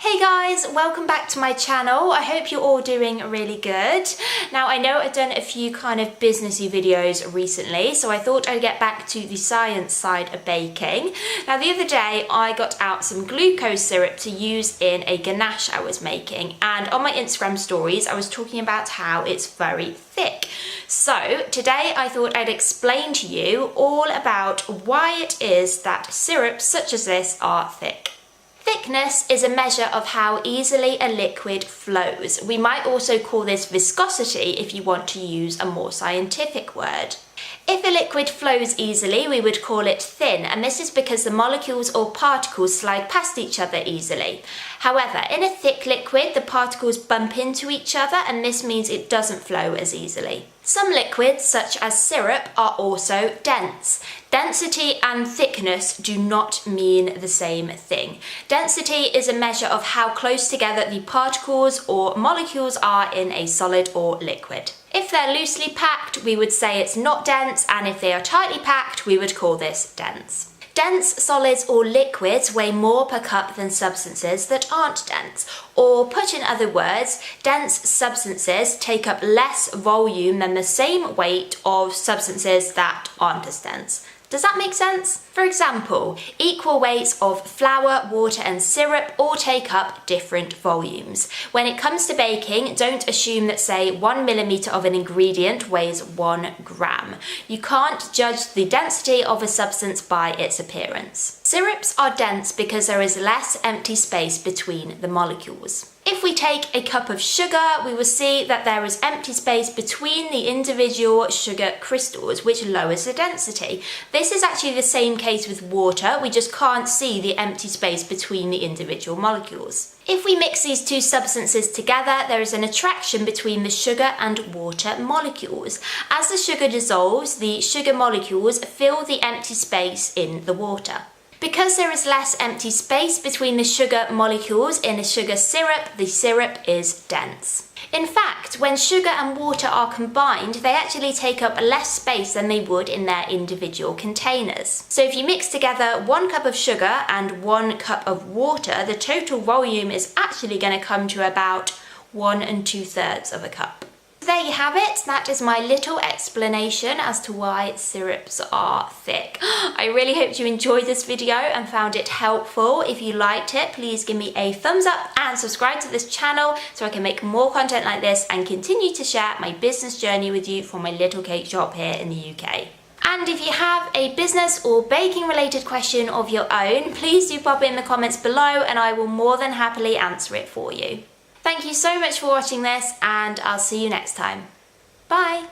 Hey guys, welcome back to my channel. I hope you're all doing really good. Now I know I've done a few kind of businessy videos recently, so I thought I'd get back to the science side of baking. Now the other day I got out some glucose syrup to use in a ganache I was making, and on my Instagram stories I was talking about how it's very thick. So today I thought I'd explain to you all about why it is that syrups such as this are thick. Thickness is a measure of how easily a liquid flows. We might also call this viscosity if you want to use a more scientific word. If a liquid flows easily, we would call it thin, and this is because the molecules or particles slide past each other easily. However, in a thick liquid, the particles bump into each other, and this means it doesn't flow as easily. Some liquids, such as syrup, are also dense. Density and thickness do not mean the same thing. Density is a measure of how close together the particles or molecules are in a solid or liquid. If they're loosely packed, we would say it's not dense, and if they are tightly packed, we would call this dense. Dense solids or liquids weigh more per cup than substances that aren't dense. Or put in other words, dense substances take up less volume than the same weight of substances that aren't as dense. Does that make sense? For example, equal weights of flour, water and syrup all take up different volumes. When it comes to baking, don't assume that, say, 1 millimeter of an ingredient weighs 1 gram. You can't judge the density of a substance by its appearance. Syrups are dense because there is less empty space between the molecules. If we take a cup of sugar, we will see that there is empty space between the individual sugar crystals, which lowers the density. This is actually the same case with water, we just can't see the empty space between the individual molecules. If we mix these two substances together, there is an attraction between the sugar and water molecules. As the sugar dissolves, the sugar molecules fill the empty space in the water. Because there is less empty space between the sugar molecules in a sugar syrup, the syrup is dense. In fact, when sugar and water are combined, they actually take up less space than they would in their individual containers. So if you mix together 1 cup of sugar and 1 cup of water, the total volume is actually going to come to about 1 2/3 of a cup. There you have it. That is my little explanation as to why syrups are thick. I really hope you enjoyed this video and found it helpful. If you liked it, please give me a thumbs up and subscribe to this channel so I can make more content like this and continue to share my business journey with you for my little cake shop here in the UK. And if you have a business or baking related question of your own, please do pop it in the comments below and I will more than happily answer it for you. Thank you so much for watching this, and I'll see you next time. Bye!